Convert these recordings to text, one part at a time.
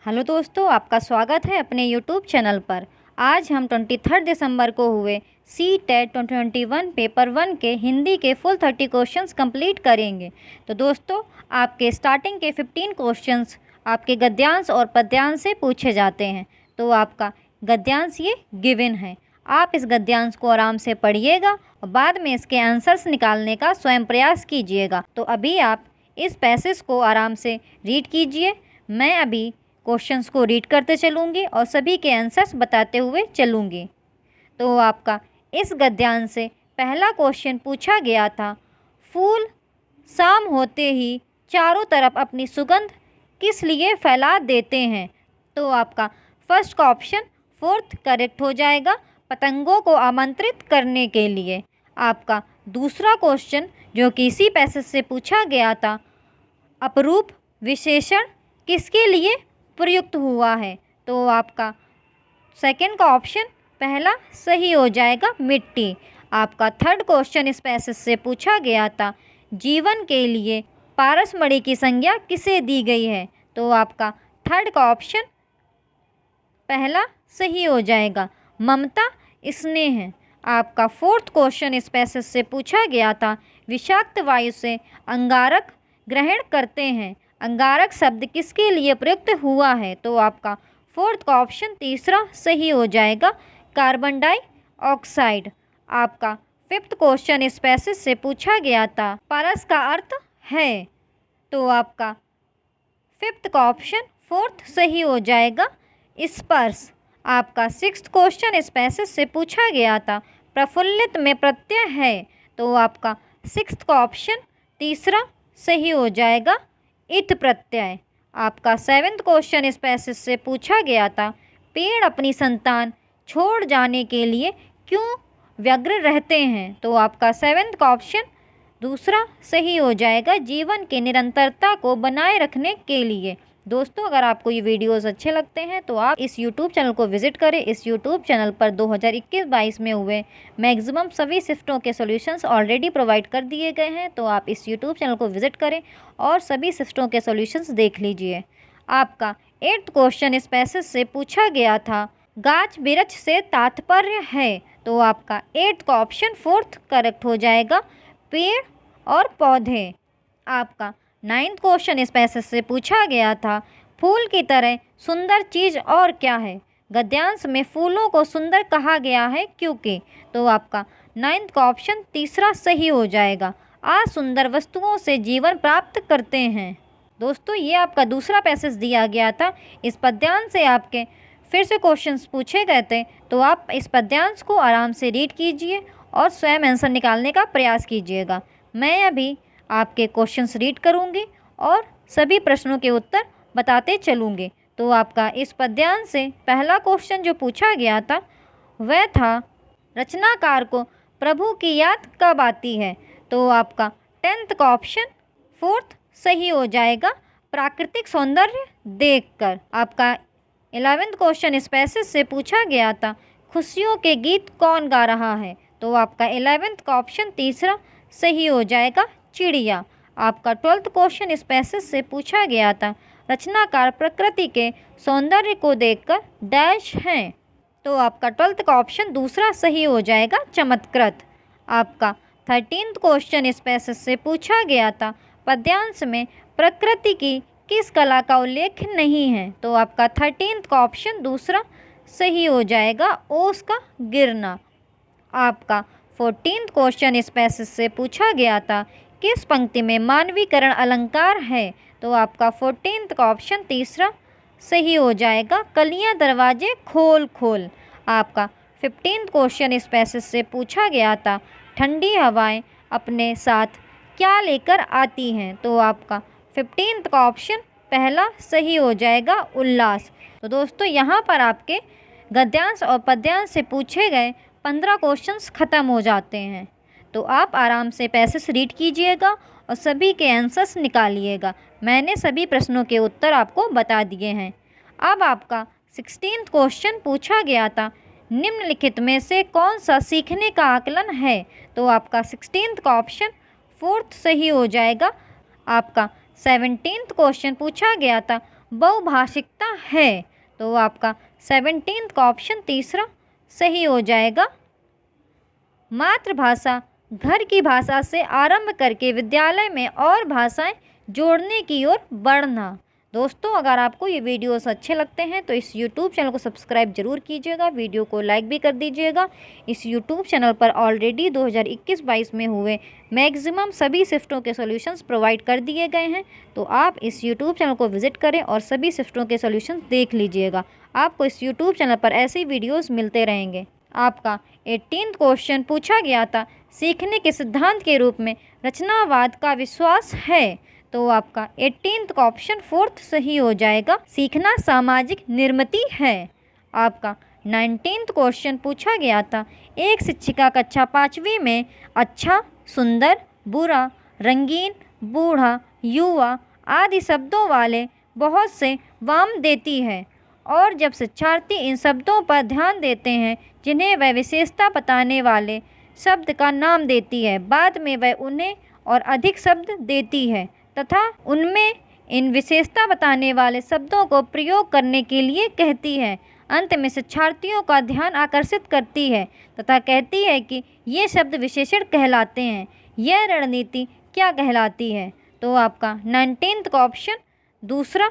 Hello दोस्तों, आपका स्वागत है अपने यूट्यूब चैनल पर। आज हम 23 दिसंबर को हुए सी टेट 2021 पेपर 1 के हिंदी के फुल 30 क्वेश्चंस कंप्लीट करेंगे। तो दोस्तों, आपके स्टार्टिंग के 15 क्वेश्चंस आपके गद्यांश और पद्यांश से पूछे जाते हैं। तो आपका गद्यांश ये गिवन है। आप इस गद्यांश को आराम से पढ़िएगा और बाद में इसके आंसर्स निकालने का स्वयं प्रयास कीजिएगा। तो अभी आप इस पैसेज को आराम से रीड कीजिए। मैं अभी क्वेश्चंस को रीड करते चलूँगी और सभी के आंसर्स बताते हुए चलूँगी। तो आपका इस गद्यांश से पहला क्वेश्चन पूछा गया था, फूल शाम होते ही चारों तरफ अपनी सुगंध किस लिए फैला देते हैं। तो आपका फर्स्ट का ऑप्शन फोर्थ करेक्ट हो जाएगा, पतंगों को आमंत्रित करने के लिए। आपका दूसरा क्वेश्चन जो कि इसी पैसेज से पूछा गया था, अपरूप विशेषण किसके लिए प्रयुक्त हुआ है। तो आपका सेकंड का ऑप्शन पहला सही हो जाएगा, मिट्टी। आपका थर्ड क्वेश्चन इस पैसेज से पूछा गया था, जीवन के लिए पारसमणि की संज्ञा किसे दी गई है। तो आपका थर्ड का ऑप्शन पहला सही हो जाएगा, ममता स्नेह। आपका फोर्थ क्वेश्चन इस पैसेज से पूछा गया था, विषाक्त वायु से अंगारक ग्रहण करते हैं, अंगारक शब्द किसके लिए प्रयुक्त हुआ है। तो आपका फोर्थ का ऑप्शन तीसरा सही हो जाएगा, कार्बन डाइऑक्साइड। आपका फिफ्थ क्वेश्चन इस पैसेज से पूछा गया था, परस का अर्थ है। तो आपका फिफ्थ का ऑप्शन फोर्थ सही हो जाएगा, स्पर्श। आपका सिक्स्थ क्वेश्चन इस पैसेज से पूछा गया था, प्रफुल्लित में प्रत्यय है। तो आपका सिक्स्थ का ऑप्शन तीसरा सही हो जाएगा, इत प्रत्यय। आपका सेवेंथ क्वेश्चन इस पैसेज से पूछा गया था, पेड़ अपनी संतान छोड़ जाने के लिए क्यों व्यग्र रहते हैं। तो आपका सेवेंथ का ऑप्शन दूसरा सही हो जाएगा, जीवन की निरंतरता को बनाए रखने के लिए। दोस्तों, अगर आपको ये वीडियोस अच्छे लगते हैं तो आप इस यूट्यूब चैनल को विज़िट करें। इस यूट्यूब चैनल पर 2021-22 में हुए मैक्सिमम सभी शिफ्टों के सॉल्यूशंस ऑलरेडी प्रोवाइड कर दिए गए हैं। तो आप इस यूट्यूब चैनल को विज़िट करें और सभी शिफ्टों के सॉल्यूशंस देख लीजिए। आपका 8th क्वेश्चन इस पैसेज से पूछा गया था, गाछ बिरछ से तात्पर्य है। तो आपका 8th का ऑप्शन फोर्थ करेक्ट हो जाएगा, पेड़ और पौधे। आपका 9th क्वेश्चन इस पैसेज से पूछा गया था, फूल की तरह सुंदर चीज़ और क्या है। गद्यांश में फूलों को सुंदर कहा गया है क्योंकि। तो आपका 9th का ऑप्शन तीसरा सही हो जाएगा, आज सुंदर वस्तुओं से जीवन प्राप्त करते हैं। दोस्तों, ये आपका दूसरा पैसेज दिया गया था। इस पद्यांश से आपके फिर से क्वेश्चंस पूछे गए थे। तो आप इस पद्यांश को आराम से रीड कीजिए और स्वयं आंसर निकालने का प्रयास कीजिएगा। मैं अभी आपके क्वेश्चंस रीड करूंगी और सभी प्रश्नों के उत्तर बताते चलूंगी। तो आपका इस पद्यांश से पहला क्वेश्चन जो पूछा गया था वह था, रचनाकार को प्रभु की याद कब आती है। तो आपका 10th का ऑप्शन फोर्थ सही हो जाएगा, प्राकृतिक सौंदर्य देखकर। आपका 11th क्वेश्चन इस पैसेज से पूछा गया था, खुशियों के गीत कौन गा रहा है। तो आपका 11th का ऑप्शन तीसरा सही हो जाएगा, चिड़िया। आपका 12th क्वेश्चन इस पैसेज से पूछा गया था, रचनाकार प्रकृति के सौंदर्य को देखकर डैश हैं। तो आपका 12th का ऑप्शन दूसरा सही हो जाएगा, चमत्कृत। आपका 13th क्वेश्चन इस पैसेज से पूछा गया था, पद्यांश में प्रकृति की किस कला का उल्लेख नहीं है। तो आपका 13th का ऑप्शन दूसरा सही हो जाएगा, ओस का गिरना। आपका 14th क्वेश्चन इस पैसेज से पूछा गया था, किस पंक्ति में मानवीकरण अलंकार है। तो आपका 14th का ऑप्शन तीसरा सही हो जाएगा, कलियां दरवाजे खोल खोल। आपका 15th क्वेश्चन इस पैसेज से पूछा गया था, ठंडी हवाएं अपने साथ क्या लेकर आती हैं। तो आपका 15th का ऑप्शन पहला सही हो जाएगा, उल्लास। तो दोस्तों, यहाँ पर आपके गद्यांश और पद्यांश से पूछे गए 15 क्वेश्चंस ख़त्म हो जाते हैं। तो आप आराम से पैसेज रीड कीजिएगा और सभी के आंसर्स निकालिएगा। मैंने सभी प्रश्नों के उत्तर आपको बता दिए हैं। अब आपका 16th क्वेश्चन पूछा गया था, निम्नलिखित में से कौन सा सीखने का आकलन है। तो आपका 16th का ऑप्शन फोर्थ सही हो जाएगा। आपका 17th क्वेश्चन पूछा गया था, बहुभाषिकता है? तो आपका 17th का ऑप्शन तीसरा सही हो जाएगा। मातृभाषा घर की भाषा से आरंभ करके विद्यालय में और भाषाएं जोड़ने की ओर बढ़ना। दोस्तों, अगर आपको ये वीडियोस अच्छे लगते हैं तो इस YouTube चैनल को सब्सक्राइब जरूर कीजिएगा, वीडियो को लाइक भी कर दीजिएगा। इस YouTube चैनल पर ऑलरेडी 2021-22 में हुए मैक्सिमम सभी शिफ्टों के सॉल्यूशंस प्रोवाइड कर दिए गए हैं, तो आप इस YouTube चैनल को विजिट करें और सभी शिफ्टों के सॉल्यूशंस देख लीजिएगा। आपको इस YouTube चैनल पर ऐसे वीडियोज़ मिलते रहेंगे। आपका 18th क्वेश्चन पूछा गया था, सीखने के सिद्धांत के रूप में रचनावाद का विश्वास है? तो आपका 18th का ऑप्शन फोर्थ सही हो जाएगा, सीखना सामाजिक निर्मित है। आपका 19th क्वेश्चन पूछा गया था, एक शिक्षिका कक्षा 5वीं में अच्छा, सुंदर, बुरा, रंगीन, बूढ़ा, युवा आदि शब्दों वाले बहुत से वाम देती है और जब शिक्षार्थी इन शब्दों पर ध्यान देते हैं जिन्हें वह विशेषता बताने वाले शब्द का नाम देती है, बाद में वह उन्हें और अधिक शब्द देती है तथा उनमें इन विशेषता बताने वाले शब्दों को प्रयोग करने के लिए कहती है। अंत में शिक्षार्थियों का ध्यान आकर्षित करती है तथा कहती है कि ये शब्द विशेषण कहलाते हैं। यह रणनीति क्या कहलाती है? तो आपका 19th का ऑप्शन दूसरा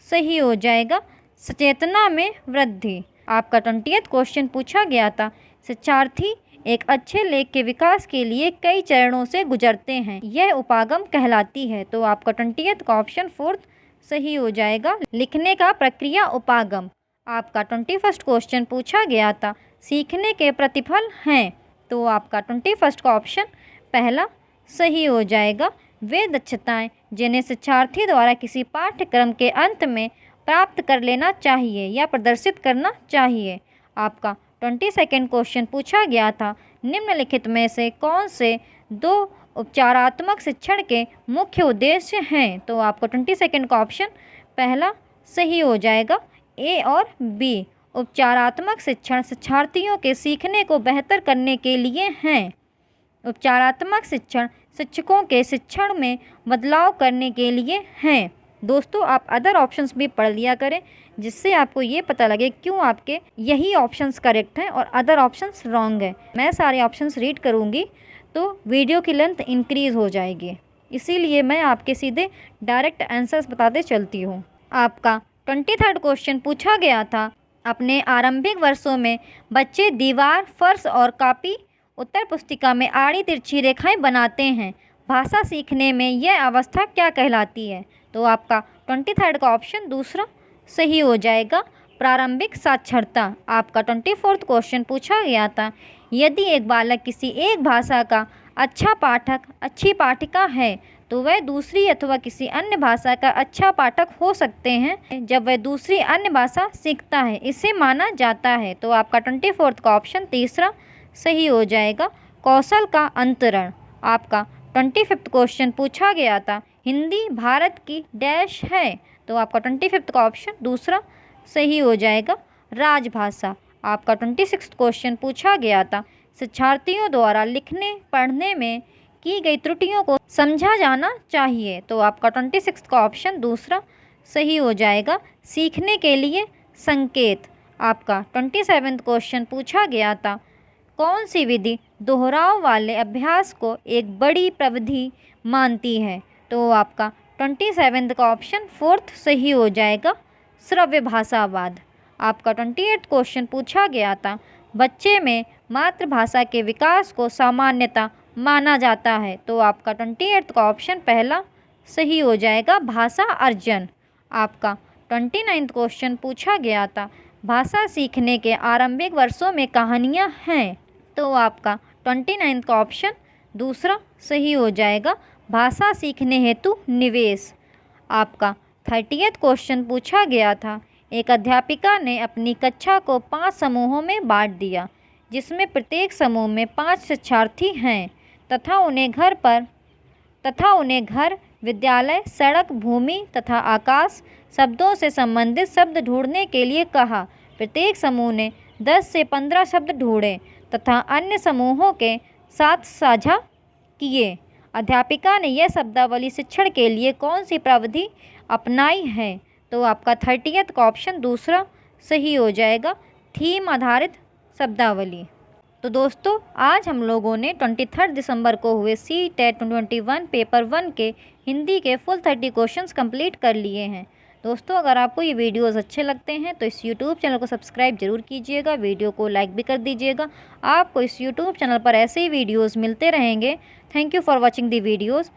सही हो जाएगा, सचेतना में वृद्धि। आपका 20th क्वेश्चन पूछा गया था, शिक्षार्थी एक अच्छे लेख के विकास के लिए कई चरणों से गुजरते हैं, यह उपागम कहलाती है। तो आपका 20th का ऑप्शन फोर्थ सही हो जाएगा, लिखने का प्रक्रिया उपागम। आपका 21st क्वेश्चन पूछा गया था, सीखने के प्रतिफल हैं? तो आपका 21st का ऑप्शन पहला सही हो जाएगा, वे दक्षताएं जिन्हें शिक्षार्थी द्वारा किसी पाठ्यक्रम के अंत में प्राप्त कर लेना चाहिए या प्रदर्शित करना चाहिए। आपका 22nd क्वेश्चन पूछा गया था, निम्नलिखित में से कौन से दो उपचारात्मक शिक्षण के मुख्य उद्देश्य हैं? तो आपको 22nd का ऑप्शन पहला सही हो जाएगा, ए और बी। उपचारात्मक शिक्षण शिक्षार्थियों के सीखने को बेहतर करने के लिए हैं। उपचारात्मक शिक्षण शिक्षकों के शिक्षण में बदलाव करने के लिए हैं। दोस्तों, आप अदर ऑप्शंस भी पढ़ लिया करें जिससे आपको ये पता लगे क्यों आपके यही ऑप्शंस करेक्ट हैं और अदर ऑप्शंस रॉन्ग है। मैं सारे ऑप्शंस रीड करूँगी तो वीडियो की लेंथ इंक्रीज़ हो जाएगी, इसीलिए मैं आपके सीधे डायरेक्ट आंसर्स बताते चलती हूँ। आपका 23rd क्वेश्चन पूछा गया था, अपने आरंभिक वर्षों में बच्चे दीवार, फर्श और कॉपी उत्तर पुस्तिका में आड़ी तिरछी रेखाएँ बनाते हैं, भाषा सीखने में यह अवस्था क्या कहलाती है? तो आपका 23rd का ऑप्शन दूसरा सही हो जाएगा, प्रारंभिक साक्षरता। आपका 24th क्वेश्चन पूछा गया था, यदि एक बालक किसी एक भाषा का अच्छा पाठक, अच्छी पाठिका है तो वह दूसरी अथवा किसी अन्य भाषा का अच्छा पाठक हो सकते हैं जब वह दूसरी अन्य भाषा सीखता है, इसे माना जाता है। तो आपका 24th का ऑप्शन तीसरा सही हो जाएगा, कौशल का अंतरण। आपका 25th क्वेश्चन पूछा गया था, हिंदी भारत की डैश है? तो आपका 25th का ऑप्शन दूसरा सही हो जाएगा, राजभाषा। आपका 26th क्वेश्चन पूछा गया था, शिक्षार्थियों द्वारा लिखने पढ़ने में की गई त्रुटियों को समझा जाना चाहिए। तो आपका 26th का ऑप्शन दूसरा सही हो जाएगा, सीखने के लिए संकेत। आपका 27th क्वेश्चन पूछा गया था, कौन सी विधि दोहराव वाले अभ्यास को एक बड़ी प्रविधि मानती है? तो आपका 27th का ऑप्शन फोर्थ सही हो जाएगा, श्रव्य भाषावाद। आपका 28th क्वेश्चन पूछा गया था, बच्चे में मातृभाषा के विकास को सामान्यता माना जाता है। तो आपका 28th का ऑप्शन पहला सही हो जाएगा, भाषा अर्जन। आपका 29th क्वेश्चन पूछा गया था, भाषा सीखने के आरंभिक वर्षों में कहानियाँ हैं? तो आपका 29th का ऑप्शन दूसरा सही हो जाएगा, भाषा सीखने हेतु निवेश। आपका 30th क्वेश्चन पूछा गया था, एक अध्यापिका ने अपनी कक्षा को 5 समूहों में बांट दिया जिसमें प्रत्येक समूह में 5 शिक्षार्थी हैं तथा उन्हें घर, विद्यालय, सड़क, भूमि तथा आकाश शब्दों से संबंधित शब्द ढूंढने के लिए कहा। प्रत्येक समूह ने 10 से 15 शब्द ढूंढे तथा अन्य समूहों के साथ साझा किए। अध्यापिका ने यह शब्दावली शिक्षण के लिए कौन सी प्रविधि अपनाई है? तो आपका 30th का ऑप्शन दूसरा सही हो जाएगा, थीम आधारित शब्दावली। तो दोस्तों आज हम लोगों ने 23 दिसंबर को हुए CTET 2021 पेपर 1 के हिंदी के फुल 30 क्वेश्चंस कंप्लीट कर लिए हैं। दोस्तों अगर आपको ये वीडियोस अच्छे लगते हैं तो इस यूट्यूब चैनल को सब्सक्राइब जरूर कीजिएगा, वीडियो को लाइक भी कर दीजिएगा। आपको इस यूट्यूब चैनल पर ऐसे ही वीडियोज़ मिलते रहेंगे। Thank you for watching the videos.